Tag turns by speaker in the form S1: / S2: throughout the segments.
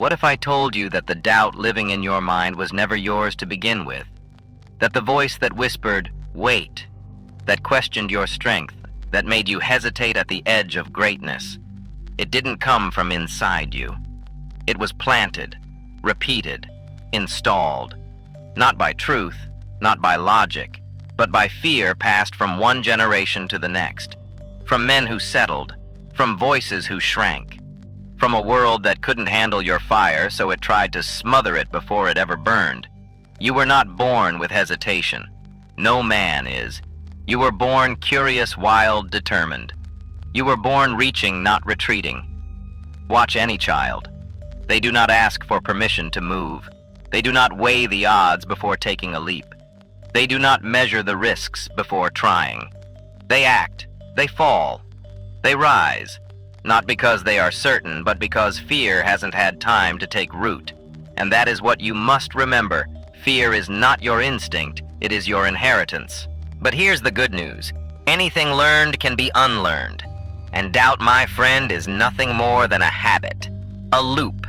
S1: What if I told you that the doubt living in your mind was never yours to begin with? That the voice that whispered, "Wait," that questioned your strength, that made you hesitate at the edge of greatness, it didn't come from inside you. It was planted, repeated, installed, not by truth, not by logic, but by fear passed from one generation to the next, from men who settled, from voices who shrank, from a world that couldn't handle your fire, so it tried to smother it before it ever burned. You were not born with hesitation. No man is. You were born curious, wild, determined. You were born reaching, not retreating. Watch any child. They do not ask for permission to move. They do not weigh the odds before taking a leap. They do not measure the risks before trying. They act, they fall, they rise, not because they are certain, but because fear hasn't had time to take root. And that is what you must remember. Fear is not your instinct, it is your inheritance. But here's the good news. Anything learned can be unlearned. And doubt, my friend, is nothing more than a habit, a loop,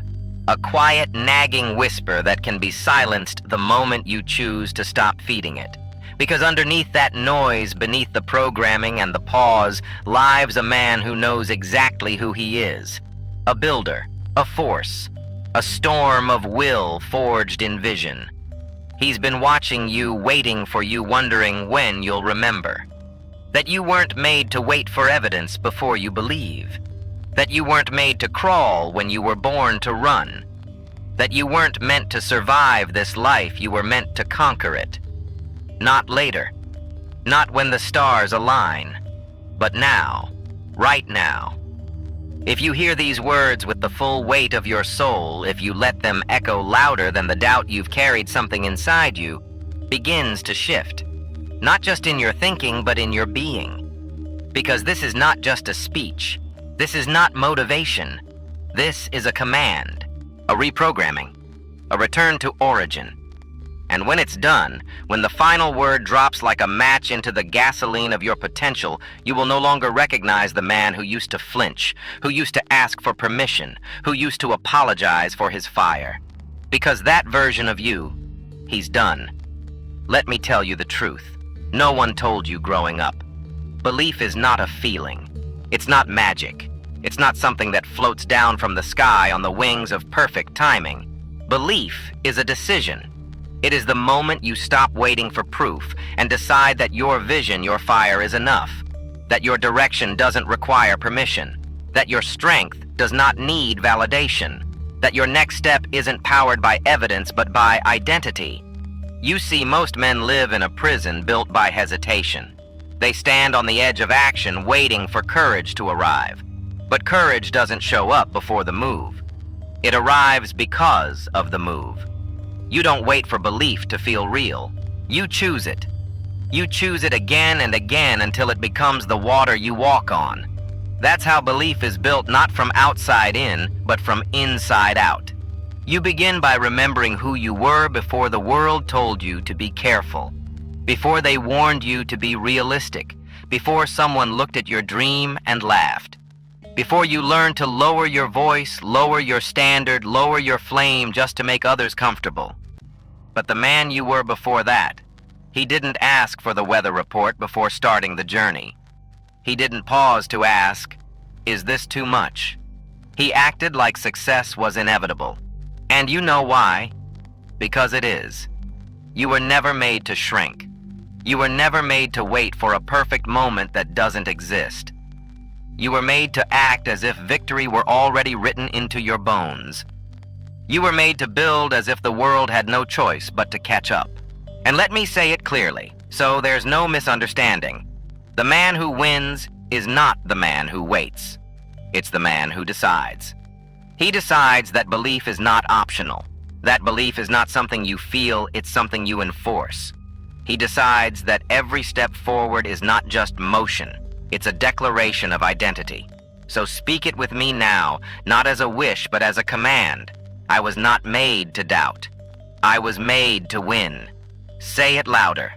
S1: a quiet, nagging whisper that can be silenced the moment you choose to stop feeding it. Because underneath that noise, beneath the programming and the pause, lives a man who knows exactly who he is. A builder, a force, a storm of will forged in vision. He's been watching you, waiting for you, wondering when you'll remember. That you weren't made to wait for evidence before you believe. That you weren't made to crawl when you were born to run. That you weren't meant to survive this life, you were meant to conquer it. Not later. Not when the stars align. But now. Right now. If you hear these words with the full weight of your soul, if you let them echo louder than the doubt you've carried, something inside you begins to shift. Not just in your thinking, but in your being. Because this is not just a speech. This is not motivation. This is a command, a reprogramming, a return to origin. And when it's done, when the final word drops like a match into the gasoline of your potential, you will no longer recognize the man who used to flinch, who used to ask for permission, who used to apologize for his fire. Because that version of you, he's done. Let me tell you the truth. No one told you growing up. Belief is not a feeling. It's not magic. It's not something that floats down from the sky on the wings of perfect timing. Belief is a decision. It is the moment you stop waiting for proof and decide that your vision, your fire, is enough. That your direction doesn't require permission. That your strength does not need validation. That your next step isn't powered by evidence but by identity. You see, most men live in a prison built by hesitation. They stand on the edge of action waiting for courage to arrive. But courage doesn't show up before the move. It arrives because of the move. You don't wait for belief to feel real. You choose it. You choose it again and again until it becomes the water you walk on. That's how belief is built, not from outside in, but from inside out. You begin by remembering who you were before the world told you to be careful, before they warned you to be realistic, before someone looked at your dream and laughed, before you learned to lower your voice, lower your standard, lower your flame just to make others comfortable. But the man you were before that, he didn't ask for the weather report before starting the journey. He didn't pause to ask, "Is this too much?" He acted like success was inevitable. And you know why? Because it is. You were never made to shrink. You were never made to wait for a perfect moment that doesn't exist. You were made to act as if victory were already written into your bones. You were made to build as if the world had no choice but to catch up. And let me say it clearly, so there's no misunderstanding. The man who wins is not the man who waits. It's the man who decides. He decides that belief is not optional. That belief is not something you feel, it's something you enforce. He decides that every step forward is not just motion, it's a declaration of identity. So speak it with me now, not as a wish, but as a command. I was not made to doubt. I was made to win. Say it louder.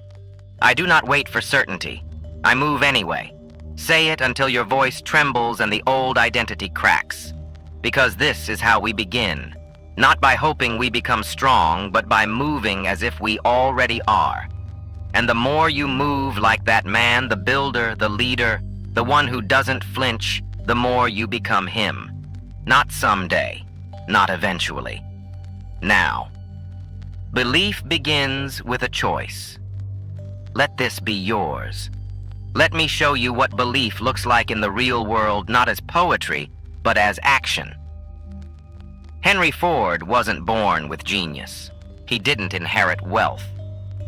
S1: I do not wait for certainty. I move anyway. Say it until your voice trembles and the old identity cracks. Because this is how we begin. Not by hoping we become strong, but by moving as if we already are. And the more you move like that man, the builder, the leader, the one who doesn't flinch, the more you become him. Not someday, not eventually. Now. Belief begins with a choice. Let this be yours. Let me show you what belief looks like in the real world, not as poetry, but as action. Henry Ford wasn't born with genius. He didn't inherit wealth.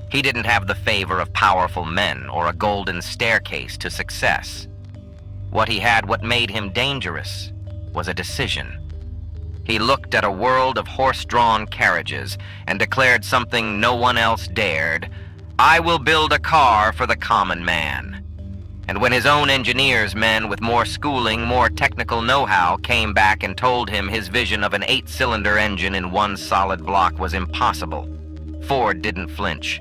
S1: He didn't have the favor of powerful men or a golden staircase to success. What he had, what made him dangerous, was a decision. He looked at a world of horse-drawn carriages and declared something no one else dared. I will build a car for the common man. And when his own engineers, men with more schooling, more technical know-how, came back and told him his vision of an 8-cylinder engine in one solid block was impossible, Ford didn't flinch.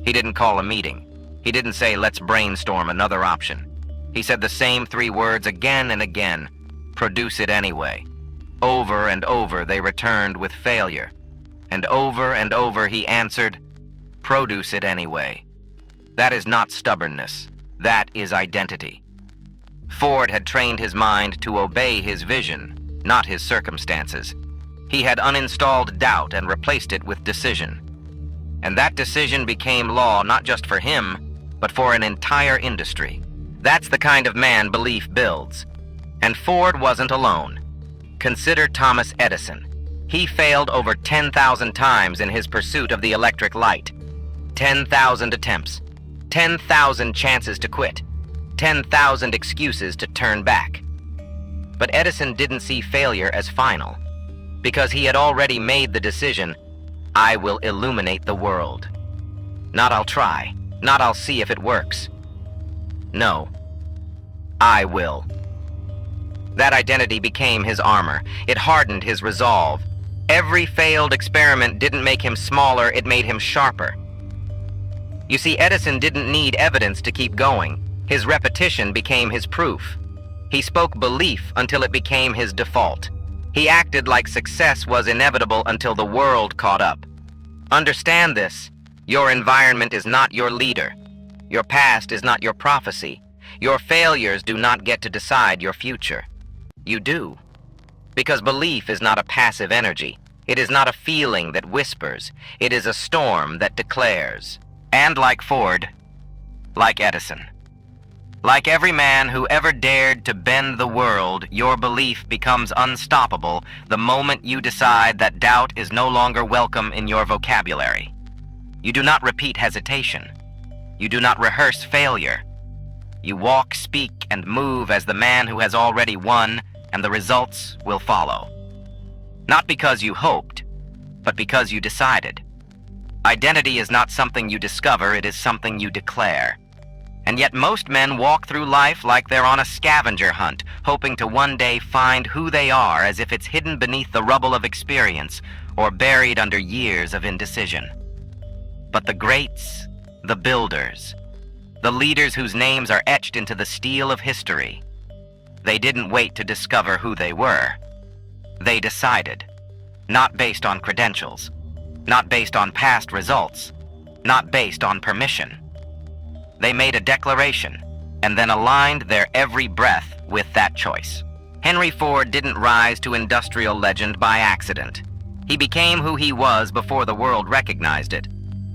S1: He didn't call a meeting. He didn't say, let's brainstorm another option. He said the same 3 words again and again, produce it anyway. Over and over they returned with failure. And over he answered, produce it anyway. That is not stubbornness. That is identity. Ford had trained his mind to obey his vision, not his circumstances. He had uninstalled doubt and replaced it with decision. And that decision became law not just for him, but for an entire industry. That's the kind of man belief builds. And Ford wasn't alone. Consider Thomas Edison. He failed over 10,000 times in his pursuit of the electric light. 10,000 attempts. 10,000 chances to quit, 10,000 excuses to turn back. But Edison didn't see failure as final, because he had already made the decision, I will illuminate the world. Not I'll try, not I'll see if it works. No, I will. That identity became his armor. It hardened his resolve. Every failed experiment didn't make him smaller, it made him sharper. You see, Edison didn't need evidence to keep going. His repetition became his proof. He spoke belief until it became his default. He acted like success was inevitable until the world caught up. Understand this. Your environment is not your leader. Your past is not your prophecy. Your failures do not get to decide your future. You do. Because belief is not a passive energy. It is not a feeling that whispers. It is a storm that declares. And like Ford, like Edison, like every man who ever dared to bend the world, your belief becomes unstoppable the moment you decide that doubt is no longer welcome in your vocabulary. You do not repeat hesitation. You do not rehearse failure. You walk, speak, and move as the man who has already won, and the results will follow. Not because you hoped, but because you decided. Identity is not something you discover, it is something you declare. And yet most men walk through life like they're on a scavenger hunt, hoping to one day find who they are as if it's hidden beneath the rubble of experience or buried under years of indecision. But the greats, the builders, the leaders whose names are etched into the steel of history, they didn't wait to discover who they were. They decided, not based on credentials, not based on past results, not based on permission. They made a declaration and then aligned their every breath with that choice. Henry Ford didn't rise to industrial legend by accident. He became who he was before the world recognized it,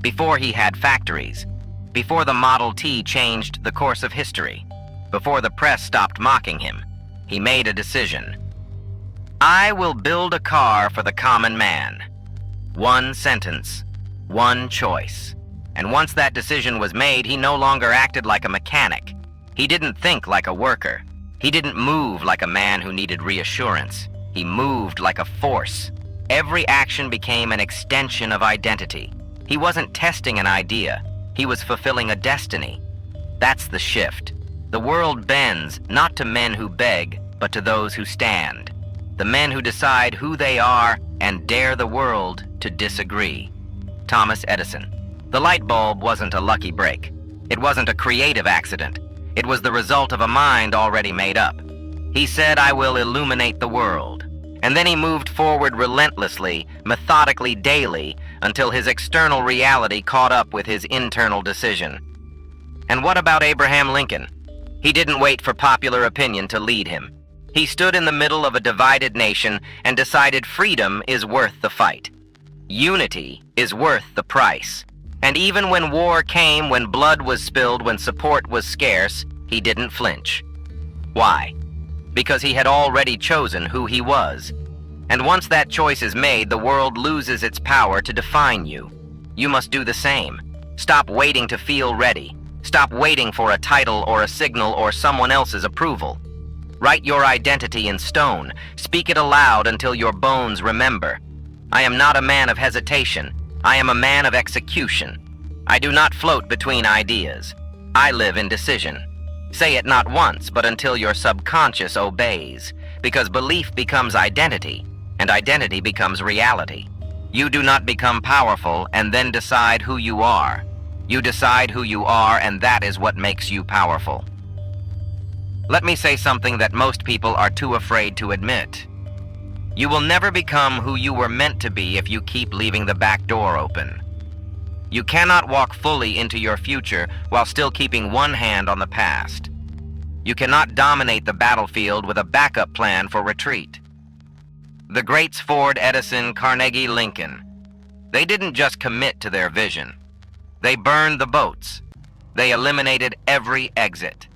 S1: before he had factories, before the Model T changed the course of history, before the press stopped mocking him. He made a decision. I will build a car for the common man. One sentence, one choice. And once that decision was made, he no longer acted like a mechanic. He didn't think like a worker. He didn't move like a man who needed reassurance. He moved like a force. Every action became an extension of identity. He wasn't testing an idea. He was fulfilling a destiny. That's the shift. The world bends not to men who beg, but to those who stand. The men who decide who they are and dare the world to disagree. Thomas Edison. The light bulb wasn't a lucky break. It wasn't a creative accident. It was the result of a mind already made up. He said, I will illuminate the world. And then he moved forward relentlessly, methodically, daily, until his external reality caught up with his internal decision. And what about Abraham Lincoln? He didn't wait for popular opinion to lead him. He stood in the middle of a divided nation and decided freedom is worth the fight. Unity is worth the price. And even when war came, when blood was spilled, when support was scarce, he didn't flinch. Why? Because he had already chosen who he was. And once that choice is made, the world loses its power to define you. You must do the same. Stop waiting to feel ready. Stop waiting for a title or a signal or someone else's approval. Write your identity in stone. Speak it aloud until your bones remember. I am not a man of hesitation. I am a man of execution. I do not float between ideas. I live in decision. Say it not once, but until your subconscious obeys, because belief becomes identity, and identity becomes reality. You do not become powerful and then decide who you are. You decide who you are, and that is what makes you powerful. Let me say something that most people are too afraid to admit. You will never become who you were meant to be if you keep leaving the back door open. You cannot walk fully into your future while still keeping one hand on the past. You cannot dominate the battlefield with a backup plan for retreat. The greats Ford, Edison, Carnegie, Lincoln, they didn't just commit to their vision. They burned the boats. They eliminated every exit.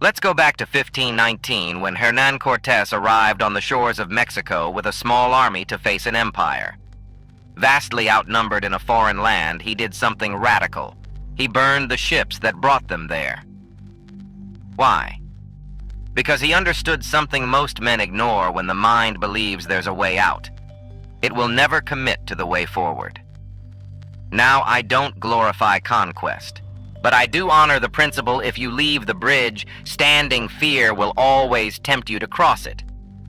S1: Let's go back to 1519 when Hernán Cortés arrived on the shores of Mexico with a small army to face an empire. Vastly outnumbered in a foreign land, he did something radical. He burned the ships that brought them there. Why? Because he understood something most men ignore when the mind believes there's a way out. It will never commit to the way forward. Now, I don't glorify conquest, but I do honor the principle: if you leave the bridge, standing fear will always tempt you to cross it.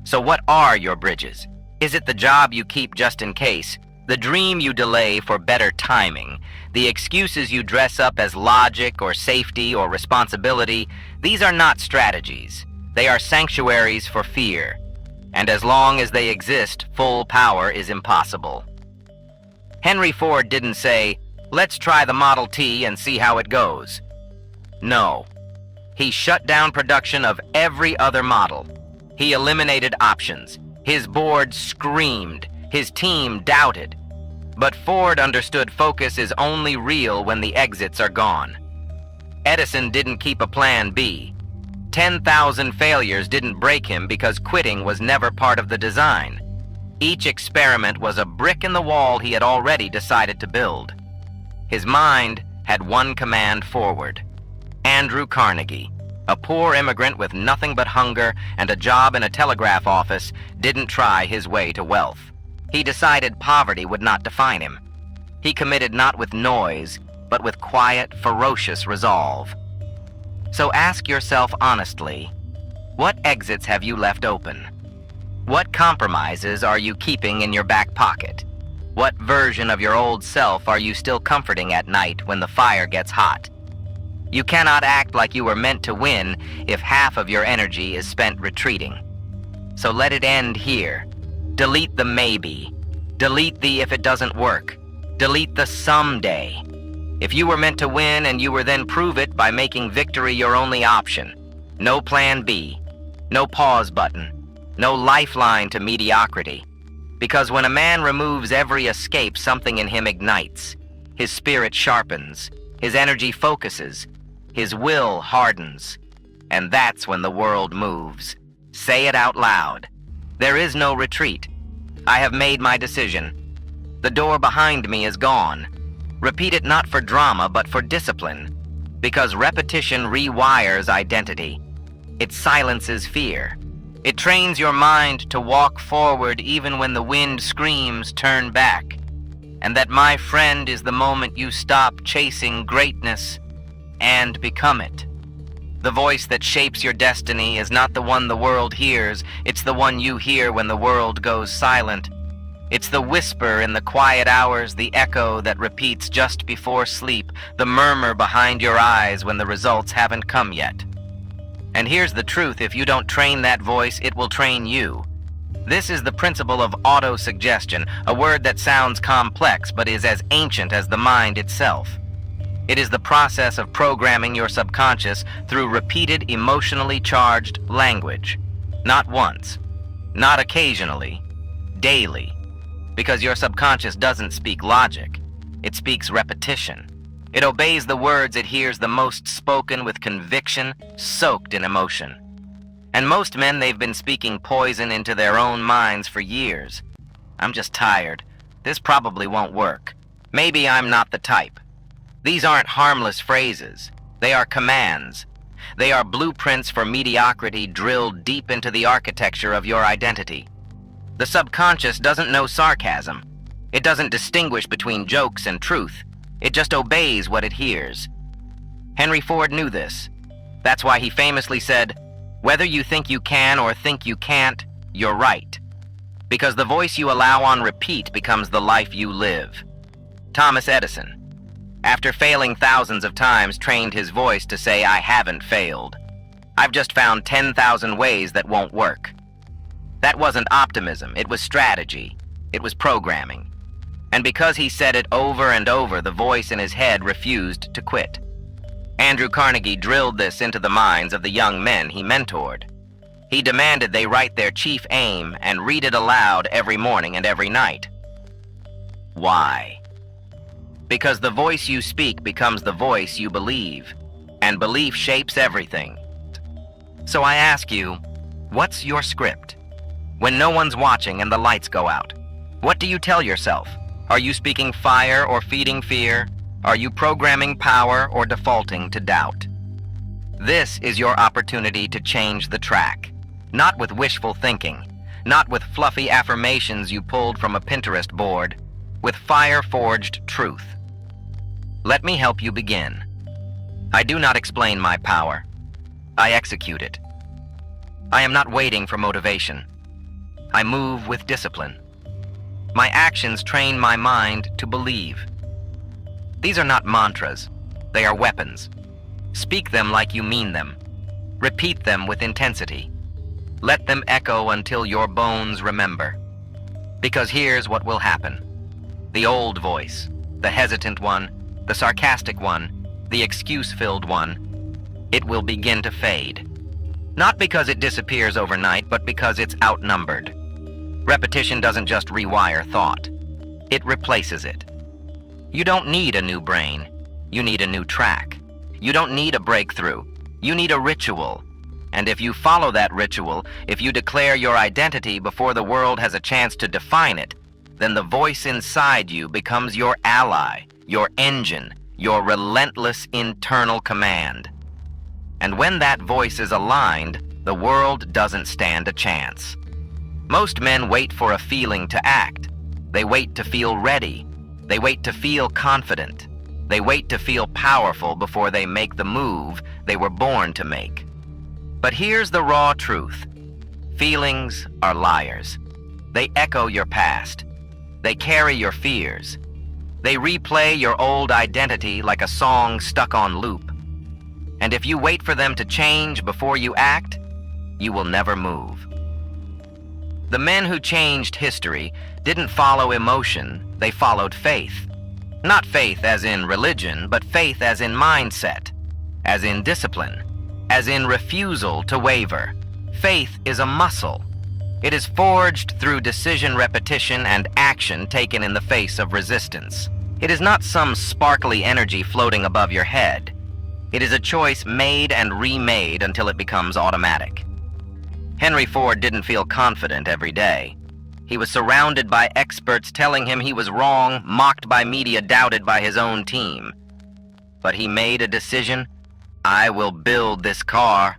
S1: So what are your bridges? Is it the job you keep just in case? The dream you delay for better timing? The excuses you dress up as logic or safety or responsibility? These are not strategies. They are sanctuaries for fear. And as long as they exist, full power is impossible. Henry Ford didn't say, "Let's try the Model T and see how it goes." No. He shut down production of every other model. He eliminated options. His board screamed. His team doubted. But Ford understood focus is only real when the exits are gone. Edison didn't keep a plan B. 10,000 failures didn't break him because quitting was never part of the design. Each experiment was a brick in the wall he had already decided to build. His mind had one command forward. Andrew Carnegie, a poor immigrant with nothing but hunger and a job in a telegraph office, didn't try his way to wealth. He decided poverty would not define him. He committed not with noise, but with quiet, ferocious resolve. So ask yourself honestly, what exits have you left open? What compromises are you keeping in your back pocket? What version of your old self are you still comforting at night when the fire gets hot? You cannot act like you were meant to win if half of your energy is spent retreating. So let it end here. Delete the maybe. Delete the if it doesn't work. Delete the someday. If you were meant to win and you were, then prove it by making victory your only option. No plan B. No pause button. No lifeline to mediocrity. Because when a man removes every escape, something in him ignites. His spirit sharpens. His energy focuses. His will hardens. And that's when the world moves. Say it out loud. There is no retreat. I have made my decision. The door behind me is gone. Repeat it not for drama, but for discipline. Because repetition rewires identity. It silences fear. It trains your mind to walk forward even when the wind screams, "Turn back." And that, my friend, is the moment you stop chasing greatness and become it. The voice that shapes your destiny is not the one the world hears, it's the one you hear when the world goes silent. It's the whisper in the quiet hours, the echo that repeats just before sleep, the murmur behind your eyes when the results haven't come yet. And here's the truth: if you don't train that voice, it will train you. This is the principle of autosuggestion, a word that sounds complex but is as ancient as the mind itself. It is the process of programming your subconscious through repeated emotionally charged language. Not once, not occasionally, daily. Because your subconscious doesn't speak logic, it speaks repetition. It obeys the words it hears the most spoken with conviction, soaked in emotion. And most men, they've been speaking poison into their own minds for years. I'm just tired. This probably won't work. Maybe I'm not the type. These aren't harmless phrases. They are commands. They are blueprints for mediocrity drilled deep into the architecture of your identity. The subconscious doesn't know sarcasm. It doesn't distinguish between jokes and truth. It just obeys what it hears. Henry Ford knew this. That's why he famously said, "Whether you think you can or think you can't, you're right." Because the voice you allow on repeat becomes the life you live. Thomas Edison, after failing thousands of times, trained his voice to say, "I haven't failed. I've just found 10,000 ways that won't work." That wasn't optimism, it was strategy. It was programming. And because he said it over and over, the voice in his head refused to quit. Andrew Carnegie drilled this into the minds of the young men he mentored. He demanded they write their chief aim and read it aloud every morning and every night. Why? Because the voice you speak becomes the voice you believe, and belief shapes everything. So I ask you, what's your script? When no one's watching and the lights go out, what do you tell yourself? Are you speaking fire or feeding fear? Are you programming power or defaulting to doubt? This is your opportunity to change the track. Not with wishful thinking, not with fluffy affirmations you pulled from a Pinterest board, with fire-forged truth. Let me help you begin. I do not explain my power. I execute it. I am not waiting for motivation. I move with discipline. My actions train my mind to believe. These are not mantras. They are weapons. Speak them like you mean them. Repeat them with intensity. Let them echo until your bones remember. Because here's what will happen. The old voice, the hesitant one, the sarcastic one, the excuse-filled one, it will begin to fade. Not because it disappears overnight, but because it's outnumbered. Repetition doesn't just rewire thought. It replaces it. You don't need a new brain. You need a new track. You don't need a breakthrough. You need a ritual. And if you follow that ritual, if you declare your identity before the world has a chance to define it, then the voice inside you becomes your ally, your engine, your relentless internal command. And when that voice is aligned, the world doesn't stand a chance. Most men wait for a feeling to act. They wait to feel ready. They wait to feel confident. They wait to feel powerful before they make the move they were born to make. But here's the raw truth. Feelings are liars. They echo your past. They carry your fears. They replay your old identity like a song stuck on loop. And if you wait for them to change before you act, you will never move. The men who changed history didn't follow emotion, they followed faith. Not faith as in religion, but faith as in mindset, as in discipline, as in refusal to waver. Faith is a muscle. It is forged through decision repetition and action taken in the face of resistance. It is not some sparkly energy floating above your head. It is a choice made and remade until it becomes automatic. Henry Ford didn't feel confident every day. He was surrounded by experts telling him he was wrong, mocked by media, doubted by his own team. But he made a decision. I will build this car.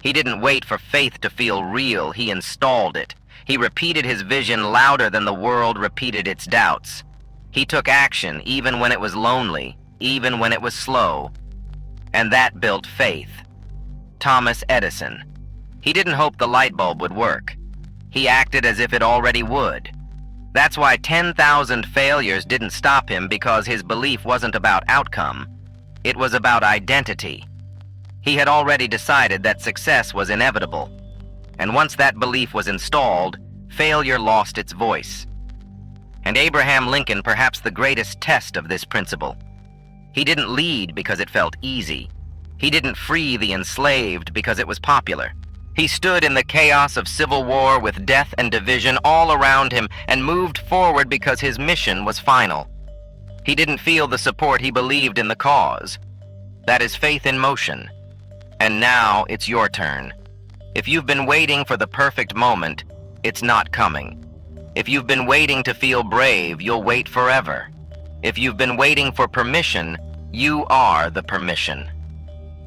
S1: He didn't wait for faith to feel real. He installed it. He repeated his vision louder than the world repeated its doubts. He took action even when it was lonely, even when it was slow. And that built faith. Thomas Edison. He didn't hope the light bulb would work. He acted as if it already would. That's why 10,000 failures didn't stop him, because his belief wasn't about outcome. It was about identity. He had already decided that success was inevitable. And once that belief was installed, failure lost its voice. And Abraham Lincoln, perhaps the greatest test of this principle. He didn't lead because it felt easy. He didn't free the enslaved because it was popular. He stood in the chaos of civil war with death and division all around him and moved forward because his mission was final. He didn't feel the support, he believed in the cause. That is faith in motion. And now it's your turn. If you've been waiting for the perfect moment, it's not coming. If you've been waiting to feel brave, you'll wait forever. If you've been waiting for permission, you are the permission.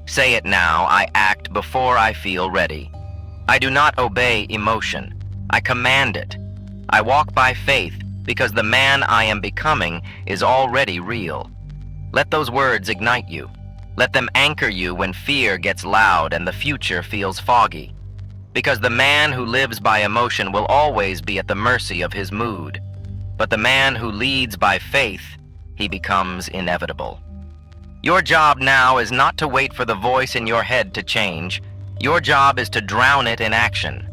S1: Say it now, I act before I feel ready. I do not obey emotion. I command it. I walk by faith because the man I am becoming is already real. Let those words ignite you. Let them anchor you when fear gets loud and the future feels foggy. Because the man who lives by emotion will always be at the mercy of his mood. But the man who leads by faith, he becomes inevitable. Your job now is not to wait for the voice in your head to change. Your job is to drown it in action.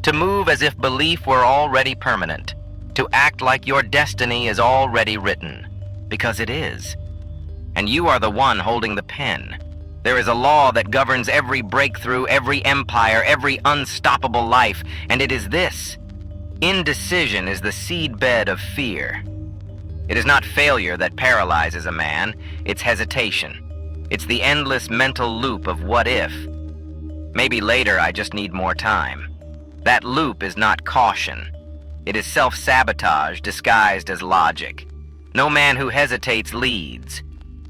S1: To move as if belief were already permanent. To act like your destiny is already written. Because it is. And you are the one holding the pen. There is a law that governs every breakthrough, every empire, every unstoppable life, and it is this. Indecision is the seedbed of fear. It is not failure that paralyzes a man, it's hesitation. It's the endless mental loop of what if. Maybe later I just need more time. That loop is not caution. It is self-sabotage disguised as logic. No man who hesitates leads.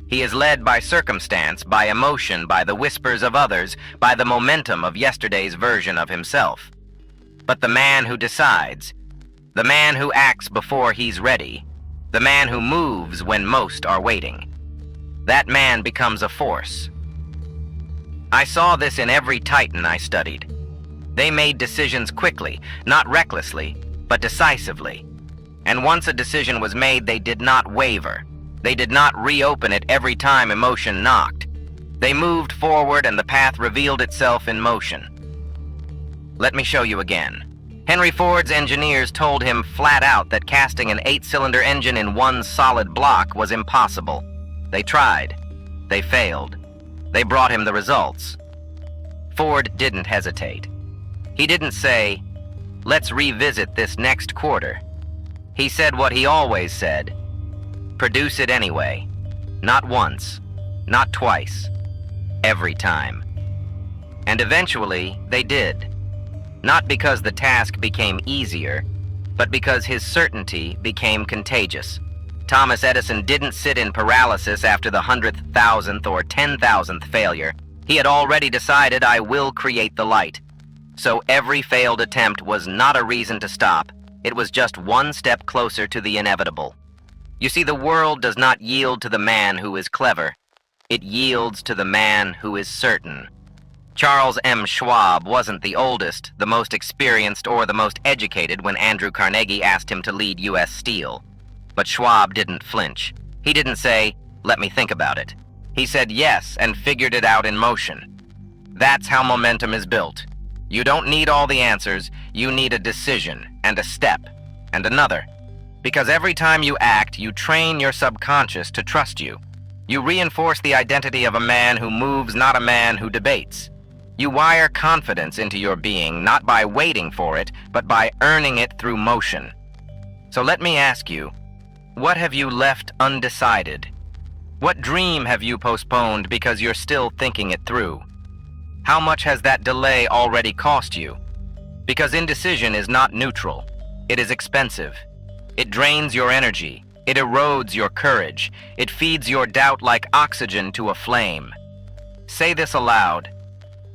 S1: He is led by circumstance, by emotion, by the whispers of others, by the momentum of yesterday's version of himself. But the man who decides, the man who acts before he's ready, the man who moves when most are waiting, that man becomes a force. I saw this in every titan I studied. They made decisions quickly, not recklessly, but decisively. And once a decision was made, they did not waver. They did not reopen it every time emotion knocked. They moved forward and the path revealed itself in motion. Let me show you again. Henry Ford's engineers told him flat out that casting an 8-cylinder engine in one solid block was impossible. They tried. They failed. They brought him the results. Ford didn't hesitate. He didn't say, let's revisit this next quarter. He said what he always said. Produce it anyway. Not once, not twice, every time. And eventually, they did. Not because the task became easier, but because his certainty became contagious. Thomas Edison didn't sit in paralysis after the 100th, 1,000th, or 10,000th failure. He had already decided, I will create the light. So every failed attempt was not a reason to stop. It was just one step closer to the inevitable. You see, the world does not yield to the man who is clever. It yields to the man who is certain. Charles M. Schwab wasn't the oldest, the most experienced, or the most educated when Andrew Carnegie asked him to lead U.S. Steel. But Schwab didn't flinch. He didn't say, let me think about it. He said yes and figured it out in motion. That's how momentum is built. You don't need all the answers, you need a decision, and a step, and another. Because every time you act, you train your subconscious to trust you. You reinforce the identity of a man who moves, not a man who debates. You wire confidence into your being, not by waiting for it, but by earning it through motion. So let me ask you, what have you left undecided? What dream have you postponed because you're still thinking it through? How much has that delay already cost you? Because indecision is not neutral. It is expensive. It drains your energy. It erodes your courage. It feeds your doubt like oxygen to a flame. Say this aloud.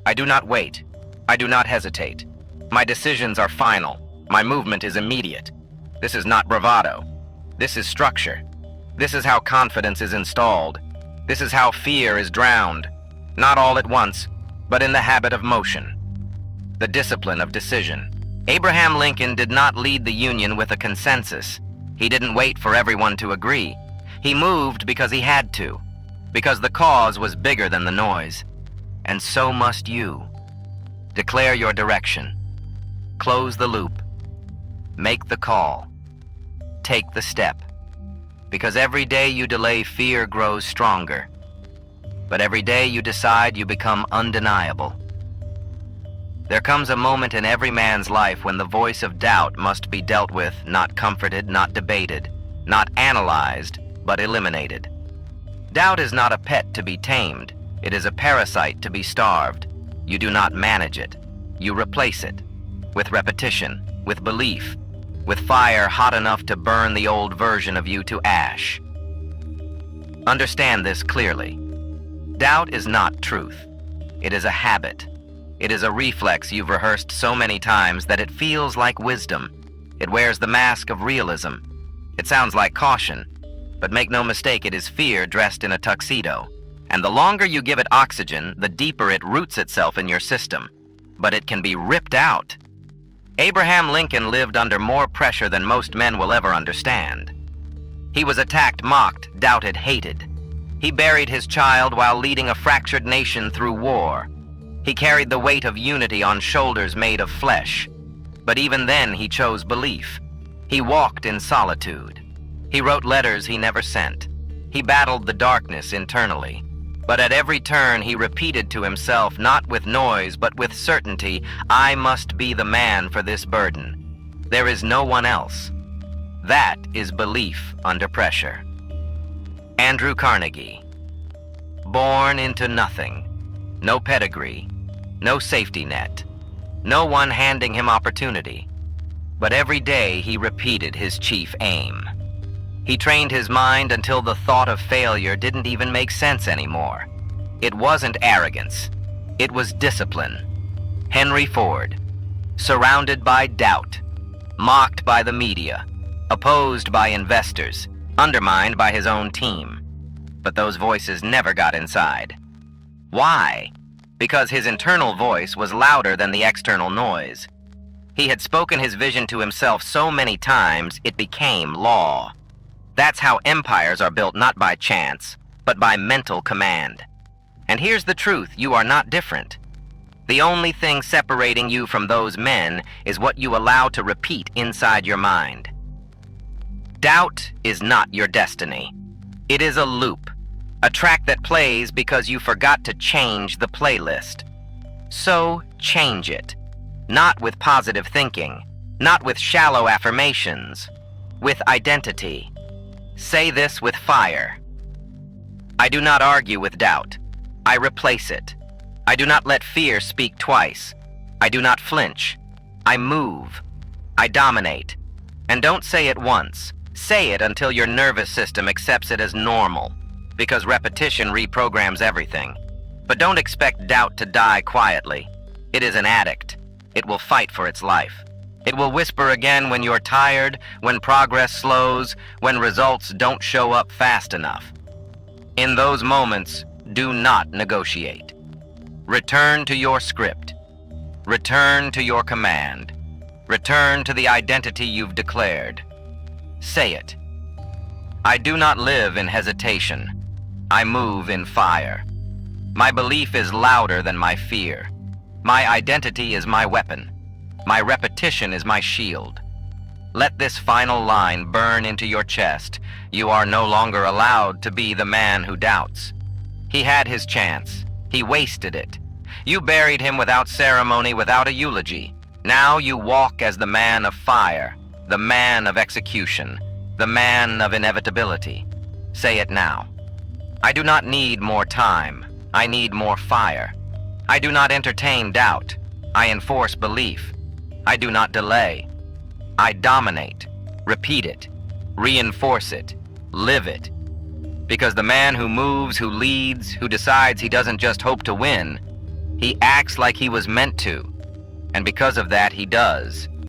S1: I do not wait. I do not hesitate. My decisions are final. My movement is immediate. This is not bravado. This is structure. This is how confidence is installed. This is how fear is drowned. Not all at once, but in the habit of motion. The discipline of decision. Abraham Lincoln did not lead the Union with a consensus. He didn't wait for everyone to agree. He moved because he had to, because the cause was bigger than the noise. And so must you. Declare your direction. Close the loop. Make the call. Take the step. Because every day you delay, fear grows stronger. But every day you decide, you become undeniable. There comes a moment in every man's life when the voice of doubt must be dealt with, not comforted, not debated, not analyzed, but eliminated. Doubt is not a pet to be tamed. It is a parasite to be starved. You do not manage it. You replace it. With repetition, with belief, with fire hot enough to burn the old version of you to ash. Understand this clearly. Doubt is not truth. It is a habit. It is a reflex you've rehearsed so many times that it feels like wisdom. It wears the mask of realism. It sounds like caution, but make no mistake, it is fear dressed in a tuxedo. And the longer you give it oxygen, the deeper it roots itself in your system. But it can be ripped out. Abraham Lincoln lived under more pressure than most men will ever understand. He was attacked, mocked, doubted, hated. He buried his child while leading a fractured nation through war. He carried the weight of unity on shoulders made of flesh. But even then he chose belief. He walked in solitude. He wrote letters he never sent. He battled the darkness internally. But at every turn he repeated to himself, not with noise but with certainty, I must be the man for this burden. There is no one else. That is belief under pressure. Andrew Carnegie. Born into nothing. No pedigree. No safety net. No one handing him opportunity. But every day he repeated his chief aim. He trained his mind until the thought of failure didn't even make sense anymore. It wasn't arrogance. It was discipline. Henry Ford. Surrounded by doubt. Mocked by the media. Opposed by investors. Undermined by his own team. But those voices never got inside. Why? Because his internal voice was louder than the external noise. He had spoken his vision to himself so many times, it became law. That's how empires are built, not by chance, but by mental command. And here's the truth, you are not different. The only thing separating you from those men is what you allow to repeat inside your mind. Doubt is not your destiny. It is a loop, a track that plays because you forgot to change the playlist. So change it. Not with positive thinking, not with shallow affirmations, with identity. Say this with fire. I do not argue with doubt. I replace it. I do not let fear speak twice. I do not flinch. I move. I dominate. And don't say it once. Say it until your nervous system accepts it as normal, because repetition reprograms everything. But don't expect doubt to die quietly. It is an addict. It will fight for its life. It will whisper again when you're tired, when progress slows, when results don't show up fast enough. In those moments, do not negotiate. Return to your script. Return to your command. Return to the identity you've declared. Say it. I do not live in hesitation. I move in fire. My belief is louder than my fear. My identity is my weapon. My repetition is my shield. Let this final line burn into your chest. You are no longer allowed to be the man who doubts. He had his chance. He wasted it. You buried him without ceremony, without a eulogy. Now you walk as the man of fire, the man of execution, the man of inevitability. Say it now. I do not need more time. I need more fire. I do not entertain doubt. I enforce belief. I do not delay. I dominate, repeat it, reinforce it, live it. Because the man who moves, who leads, who decides he doesn't just hope to win, he acts like he was meant to. And because of that, he does.